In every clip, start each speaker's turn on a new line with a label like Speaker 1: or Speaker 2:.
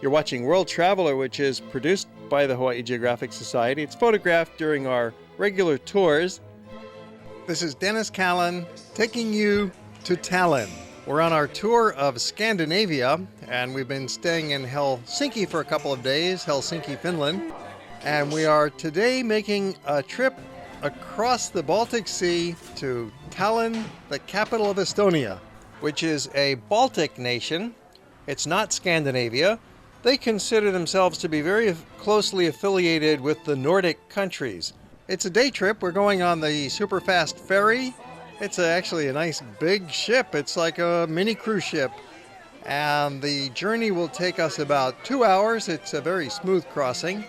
Speaker 1: You're watching World Traveler, which is produced by the Hawaii Geographic Society. It's photographed during our regular tours. This is Dennis Callan taking you to Tallinn. We're on our tour of Scandinavia, and we've been staying in Helsinki for a couple of days, Helsinki, Finland. And we are today making a trip across the Baltic Sea to Tallinn, the capital of Estonia, which is a Baltic nation. It's not Scandinavia. They consider themselves to be very closely affiliated with the Nordic countries. It's a day trip. We're going on the superfast ferry. It's actually a nice big ship. It's like a mini cruise ship. And the journey will take us about 2 hours. It's a very smooth crossing.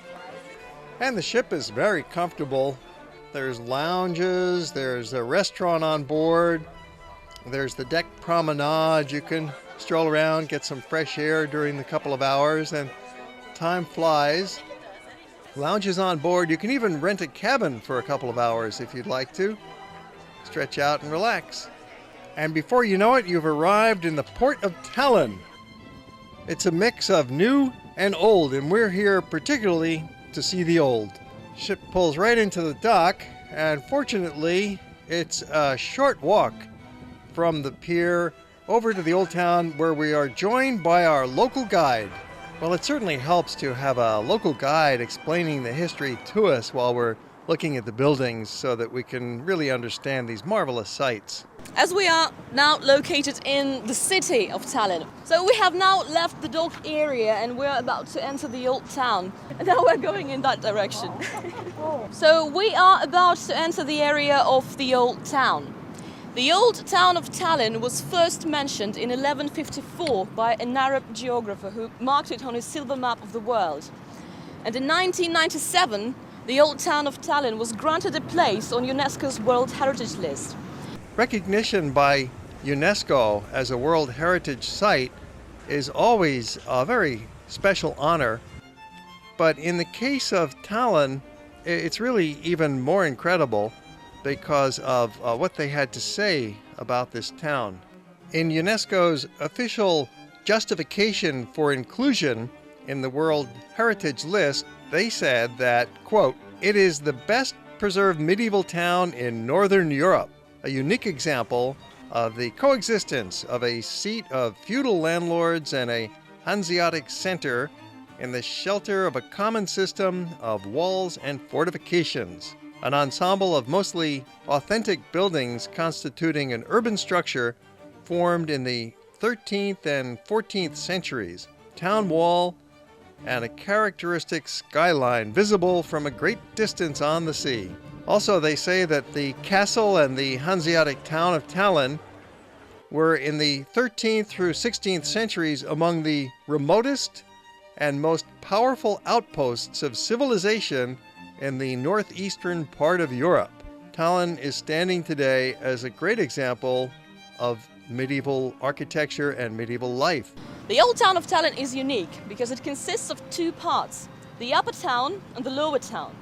Speaker 1: And the ship is very comfortable. There's lounges, there's a restaurant on board, there's the deck promenade. You can stroll around, get some fresh air during the couple of hours, and time flies. Lounges on board. You can even rent a cabin for a couple of hours if you'd like to. Stretch out and relax. And before you know it, you've arrived in the port of Tallinn. It's a mix of new and old, and we're here particularly to see the old. Ship pulls right into the dock, and fortunately, it's a short walk from the pier over to the old town, where we are joined by our local guide. Well, it certainly helps to have a local guide explaining the history to us while we're looking at the buildings so that we can really understand these marvelous sights.
Speaker 2: As we are now located in the city of Tallinn, so we have now left the dock area and we're about to enter the old town. And now we're going in that direction. So we are about to enter the area of the old town. The old town of Tallinn was first mentioned in 1154 by an Arab geographer who marked it on his silver map of the world. And in 1997, the old town of Tallinn was granted a place on UNESCO's World Heritage List.
Speaker 1: Recognition by UNESCO as a World Heritage Site is always a very special honor. But in the case of Tallinn, it's really even more incredible because of what they had to say about this town. In UNESCO's official justification for inclusion in the World Heritage List, they said that, quote, "It is the best preserved medieval town in Northern Europe, a unique example of the coexistence of a seat of feudal landlords and a Hanseatic center in the shelter of a common system of walls and fortifications, an ensemble of mostly authentic buildings constituting an urban structure formed in the 13th and 14th centuries, town wall, and a characteristic skyline visible from a great distance on the sea." Also, they say that the castle and the Hanseatic town of Tallinn were in the 13th through 16th centuries among the remotest and most powerful outposts of civilization in the northeastern part of Europe. Tallinn is standing today as a great example of medieval architecture and medieval life.
Speaker 2: The old town of Tallinn is unique because it consists of two parts, the upper town and the lower town.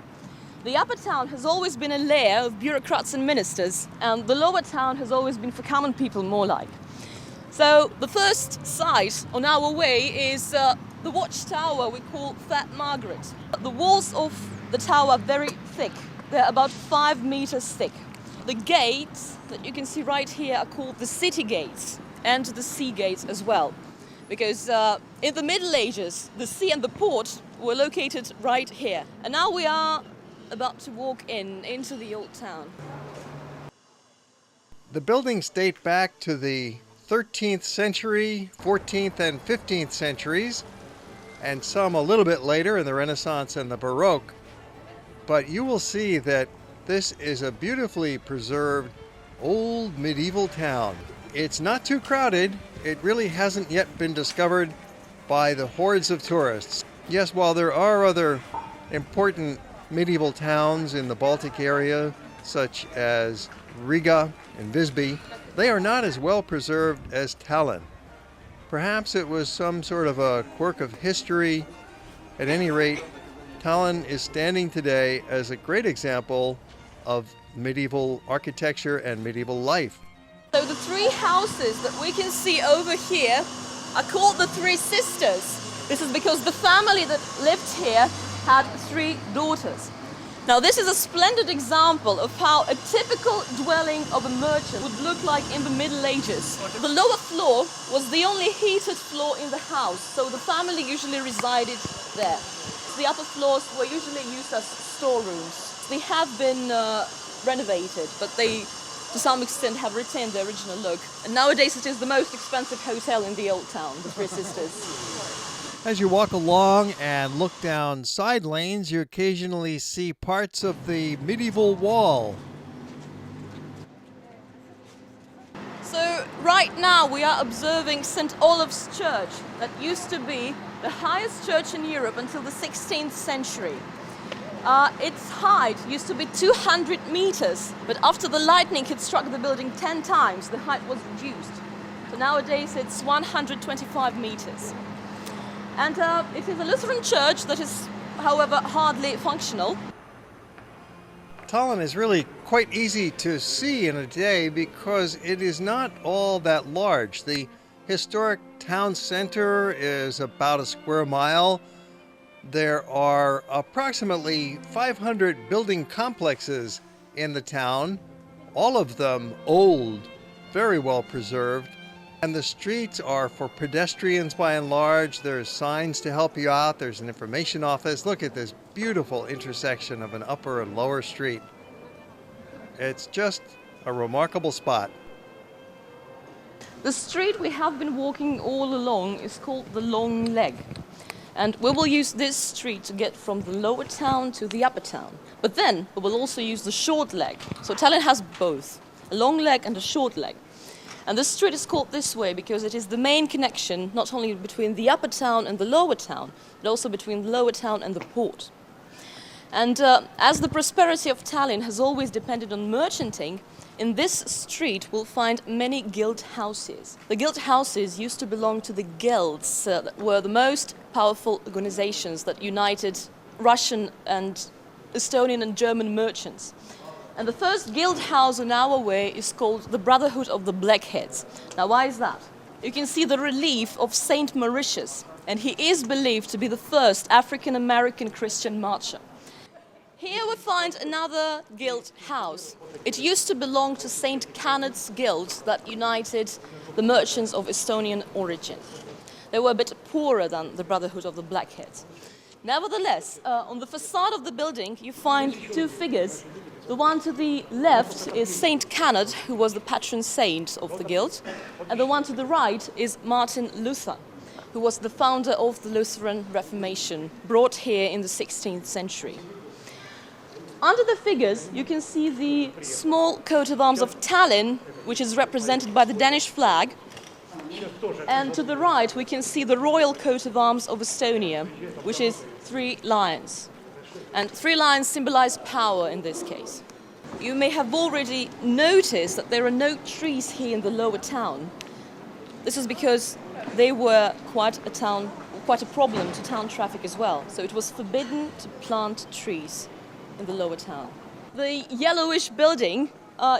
Speaker 2: The upper town has always been a lair of bureaucrats and ministers, and the lower town has always been for common people, more like. So the first sight on our way is the watchtower we call Fat Margaret. The walls of the tower are very thick. They're about 5 meters thick. The gates that you can see right here are called the city gates and the sea gates as well. Because in the Middle Ages, the sea and the port were located right here. And now we are about to walk into the old town.
Speaker 1: The buildings date back to the 13th century, 14th and 15th centuries, and some a little bit later in the Renaissance and the Baroque. But you will see that this is a beautifully preserved old medieval town. It's not too crowded. It really hasn't yet been discovered by the hordes of tourists. Yes, while there are other important medieval towns in the Baltic area, such as Riga and Visby, they are not as well preserved as Tallinn. Perhaps it was some sort of a quirk of history. At any rate, Tallinn is standing today as a great example of medieval architecture and medieval life.
Speaker 2: So the three houses that we can see over here are called the Three Sisters. This is because the family that lived here had 3 daughters. Now this is a splendid example of how a typical dwelling of a merchant would look like in the Middle Ages. The lower floor was the only heated floor in the house, so the family usually resided there. The upper floors were usually used as storerooms. They have been renovated, but they to some extent have retained their original look. And nowadays it is the most expensive hotel in the old town, the Three Sisters.
Speaker 1: As you walk along and look down side lanes, you occasionally see parts of the medieval wall.
Speaker 2: So right now we are observing St. Olaf's Church, that used to be the highest church in Europe until the 16th century. Its height used to be 200 meters, but after the lightning had struck the building 10 times, the height was reduced. So nowadays it's 125 meters. And it is a Lutheran church that is, however, hardly functional.
Speaker 1: Tallinn is really quite easy to see in a day because it is not all that large. The historic town center is about a square mile. There are approximately 500 building complexes in the town, all of them old, very well preserved. And the streets are for pedestrians by and large. There's signs to help you out. There's an information office. Look at this beautiful intersection of an upper and lower street. It's just a remarkable spot.
Speaker 2: The street we have been walking all along is called the Long Leg. And we will use this street to get from the lower town to the upper town. But then we will also use the short leg. So Tallinn has both, a long leg and a short leg. And this street is called this way because it is the main connection not only between the upper town and the lower town, but also between the lower town and the port. And as the prosperity of Tallinn has always depended on merchanting, in this street we'll find many guild houses. The guild houses used to belong to the guilds that were the most powerful organizations that united Russian and Estonian and German merchants. And the first guild house in our way is called the Brotherhood of the Blackheads. Now, why is that? You can see the relief of Saint Mauritius, and he is believed to be the first African-American Christian martyr. Here we find another guild house. It used to belong to Saint Canet's guild that united the merchants of Estonian origin. They were a bit poorer than the Brotherhood of the Blackheads. Nevertheless, on the facade of the building you find 2 figures. The one to the left is Saint Canet, who was the patron saint of the guild, and the one to the right is Martin Luther, who was the founder of the Lutheran Reformation, brought here in the 16th century. Under the figures you can see the small coat of arms of Tallinn, which is represented by the Danish flag, and to the right we can see the royal coat of arms of Estonia, which is 3 lions. And 3 lions symbolize power in this case. You may have already noticed that there are no trees here in the lower town. This is because they were quite a problem to town traffic as well. So it was forbidden to plant trees in the lower town. The yellowish building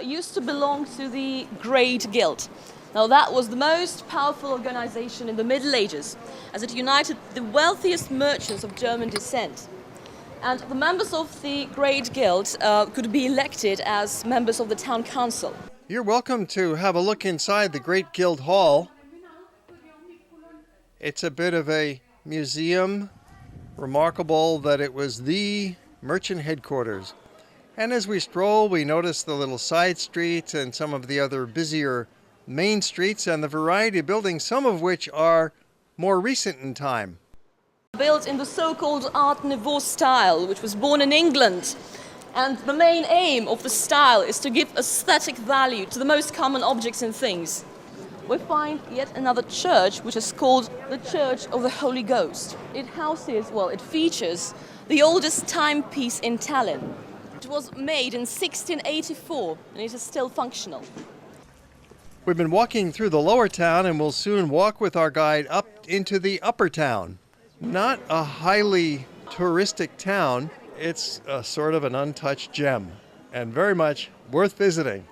Speaker 2: used to belong to the Great Guild. Now that was the most powerful organization in the Middle Ages, as it united the wealthiest merchants of German descent. And the members of the Great Guild could be elected as members of the town council.
Speaker 1: You're welcome to have a look inside the Great Guild Hall. It's a bit of a museum, remarkable that it was the merchant headquarters. And as we stroll, we notice the little side streets and some of the other busier main streets and the variety of buildings, some of which are more recent in time.
Speaker 2: Built in the so-called Art Nouveau style, which was born in England. And the main aim of the style is to give aesthetic value to the most common objects and things. We find yet another church, which is called the Church of the Holy Ghost. It features the oldest timepiece in Tallinn. It was made in 1684 and it is still functional.
Speaker 1: We've been walking through the lower town and we'll soon walk with our guide up into the upper town. Not a highly touristic town, it's a sort of an untouched gem and very much worth visiting.